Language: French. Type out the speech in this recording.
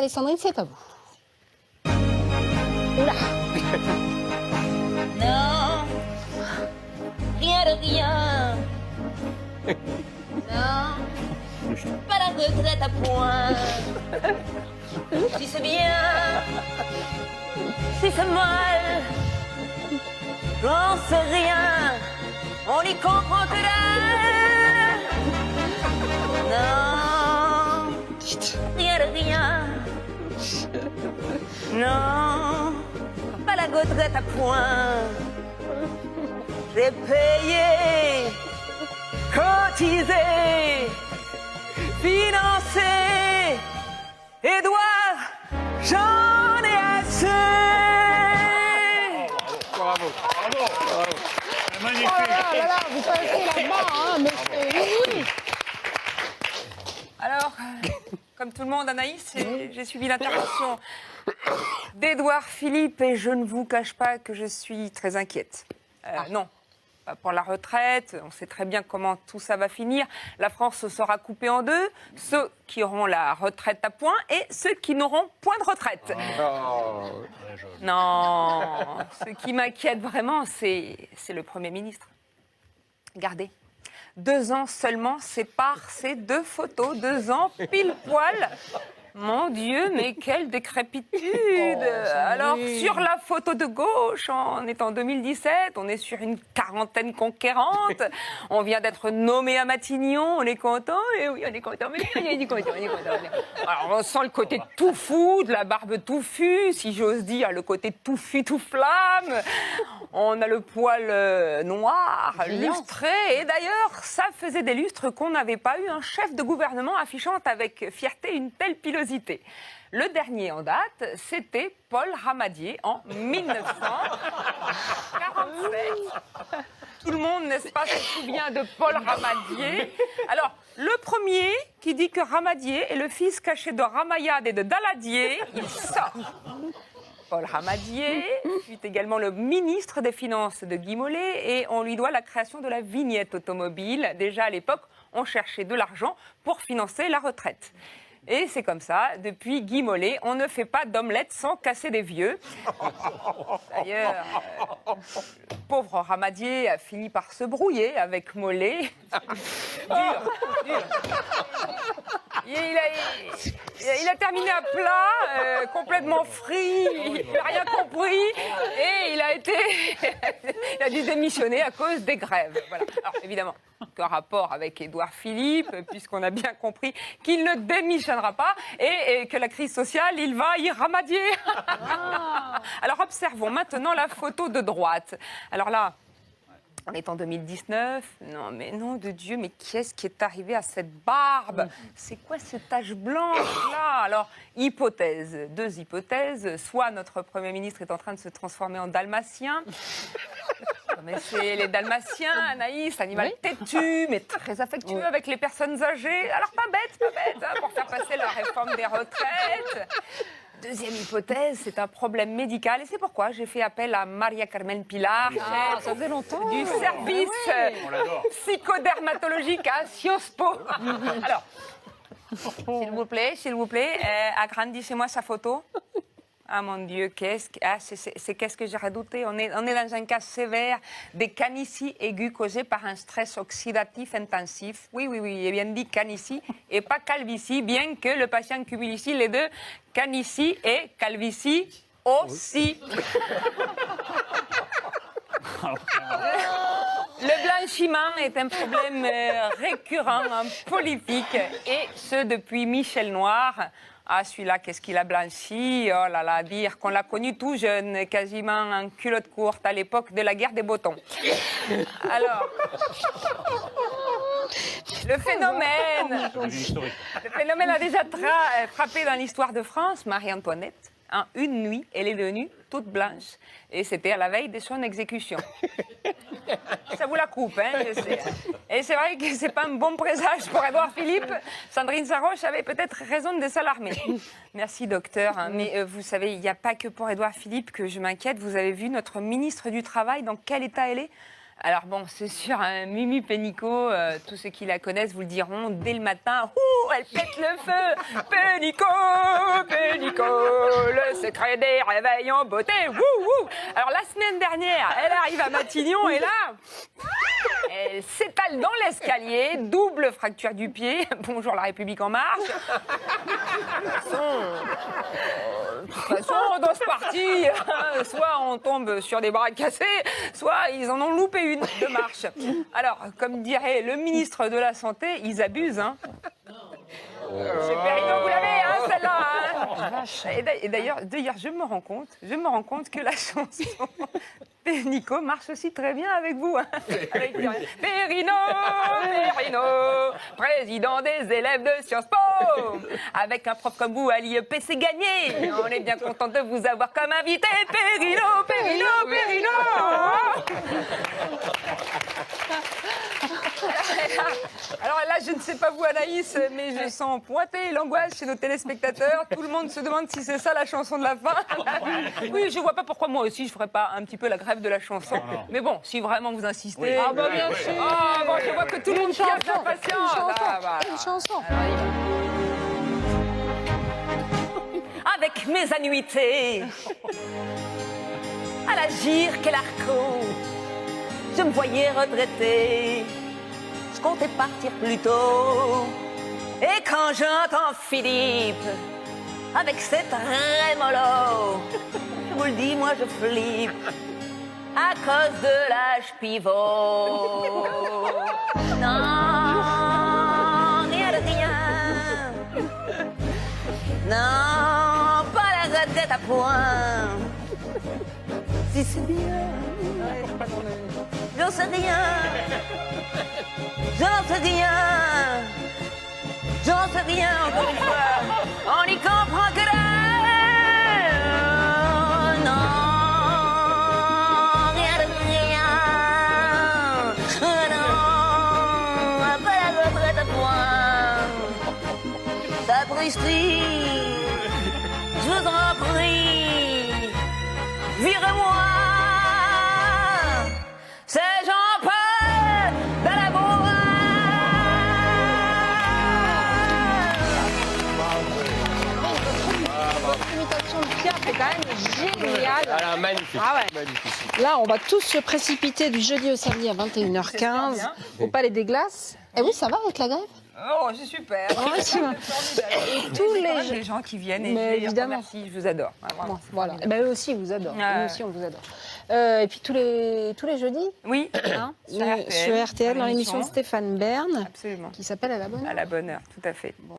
Allez, Sandrine, c'est à vous. Oula. Non, rien de rien. Non, pas la retraite à point. Si c'est bien, si c'est mal, j'en sais rien. On y comprend que dalle. Non, rien de rien. Non, pas la retraite à point. J'ai payé, cotisé, financé. Édouard, j'en ai assez. Bravo, bravo, bravo. Magnifique. Oh là là, vous passez là-bas, hein, monsieur. Oui. Alors, comme tout le monde, Anaïs, j'ai suivi l'intervention d'Édouard Philippe et je ne vous cache pas que je suis très inquiète. Non, pas pour la retraite, on sait très bien comment tout ça va finir. La France se sera coupée en deux, ceux qui auront la retraite à point et ceux qui n'auront point de retraite. Non, ce qui m'inquiète vraiment, c'est le Premier ministre. Regardez. 2 ans seulement séparent ces 2 photos, 2 ans pile poil. Mon Dieu, mais quelle décrépitude! Alors, sur la photo de gauche, on est en 2017, on est sur une quarantaine conquérante, on vient d'être nommé à Matignon, on est content, et oui, on est content, mais on est content. Alors, on sent le côté touffu, de la barbe touffue, si j'ose dire, le côté touffu, tout flamme. On a le poil noir, lustré, et d'ailleurs, ça faisait des lustres qu'on n'avait pas eu un chef de gouvernement affichant avec fierté une telle pilosité. Le dernier en date, c'était Paul Ramadier en 1947. Tout le monde, n'est-ce pas, se souvient de Paul Ramadier. Alors, le premier qui dit que Ramadier est le fils caché de Ramayad et de Daladier, il sort. Paul Ramadier fut également le ministre des Finances de Guy Mollet et on lui doit la création de la vignette automobile. Déjà à l'époque, on cherchait de l'argent pour financer la retraite. Et c'est comme ça, depuis Guy Mollet, on ne fait pas d'omelette sans casser des vieux. D'ailleurs, le pauvre Ramadier a fini par se brouiller avec Mollet. Dur. Il a terminé à plat, complètement free, il n'a rien compris et il a dû démissionner à cause des grèves. Voilà. Alors évidemment, aucun rapport avec Édouard Philippe, puisqu'on a bien compris qu'il ne démissionnera pas et que la crise sociale, il va y ramadier. Alors observons maintenant la photo de droite. Alors là, on est en 2019. Non, mais nom de Dieu, mais qu'est-ce qui est arrivé à cette barbe? C'est quoi cette tache blanche-là? Alors, hypothèse, 2 hypothèses. Soit notre Premier ministre est en train de se transformer en dalmatien. Mais c'est les dalmatiens, Anaïs, animal têtu, mais très affectueux avec les personnes âgées. Alors, pas bête, hein, pour faire passer la réforme des retraites. Deuxième hypothèse, c'est un problème médical et c'est pourquoi j'ai fait appel à Maria Carmen Pilar, chef Ça faisait longtemps. du service psychodermatologique à Sciences Po. Alors, s'il vous plaît, agrandissez-moi sa photo. Ah mon Dieu, qu'est-ce que j'ai redouté. On est dans un cas sévère des canicies aiguës causées par un stress oxydatif intensif. Oui, j'ai bien dit canicie et pas calvitie, bien que le patient cumule ici les deux, canicie et calvitie aussi. Le blanchiment est un problème récurrent en politique et ce depuis Michel Noir. Ah, celui-là, qu'est-ce qu'il a blanchi? Oh là là, dire qu'on l'a connu tout jeune, quasiment en culotte courte à l'époque de la guerre des Botons. Alors, le phénomène a déjà frappé dans l'histoire de France Marie-Antoinette. En une nuit, elle est venue toute blanche. Et c'était à la veille de son exécution. Ça vous la coupe, hein, je sais. Et c'est vrai que c'est pas un bon présage pour Édouard Philippe. Sandrine Saroche avait peut-être raison de s'alarmer. Merci, docteur. Hein. Mais vous savez, il n'y a pas que pour Édouard Philippe que je m'inquiète. Vous avez vu notre ministre du Travail, dans quel état elle est? Alors bon, c'est sûr, hein, Mimi Pénicaud, tous ceux qui la connaissent vous le diront, dès le matin, elle pète le feu. Pénicaud, Nico, le secret des réveils en beauté. Wouh, wouh. Alors la semaine dernière, elle arrive à Matignon et là, elle s'étale dans l'escalier, double fracture du pied. Bonjour la République en marche. De toute façon, dans ce parti, soit on tombe sur des bras cassés, soit ils en ont loupé une de marche. Alors, comme dirait le ministre de la Santé, ils abusent, hein. Chez Perrineau, vous l'avez, hein, celle-là, hein. Et d'ailleurs, je me rends compte que la chanson de Nico marche aussi très bien avec vous, hein. Avec Perrineau, président des élèves de Sciences Po. Avec un prof comme vous à l'IEP, c'est gagné. On est bien content de vous avoir comme invité. Perrineau. Alors là, je ne sais pas vous, Anaïs, mais je sens pointer l'angoisse chez nos téléspectateurs. Tout le monde se demande si c'est ça la chanson de la fin. Oui, je vois pas pourquoi moi aussi je ferais pas un petit peu la grève de la chanson. Mais bon, si vraiment vous insistez. Ah bah bien sûr. Ah bon, je vois que tout le monde tient sa patience. Une chanson. Avec mes annuités à l'agir qu'est l'arco, je me voyais retraité. Je comptais partir plus tôt. Et quand j'entends Philippe avec ses trémolos, je vous le dis, moi je flippe à cause de l'âge pivot. Non, rien de rien. Non, pas la retraite à point. Si c'est bien, j'en sais rien. J'en sais rien. J'en sais rien, encore une fois. On n'y comprend que dalle. Non, rien de rien. Non, pas la retraite à point. Ça prestige. Je vous en prie, virez-moi. C'est Jean-Paul Delabois. Votre imitation de Pierre, c'est quand même génial. Voilà, magnifique. Ah ouais. Magnifique. Là, on va tous se précipiter du jeudi au samedi à 21h15 bien. au Palais des Glaces. Et oui, ça va avec la grève? Oh, c'est super. Ouais, c'est vrai. Et tous les gens qui viennent et Mais je les évidemment. remercie, je vous adore. Ah, vraiment, Bon, c'est voilà. formidable. Ben, eux aussi, ils vous adorent. Ah, Nous ouais. aussi, on vous adore. Et puis tous les jeudis, Oui, hein, Sur RTL, sur RTL, dans l'émission de l'émission. Stéphane Bern, absolument. qui s'appelle À la bonne heure. À la bonne heure, tout à fait. Bon.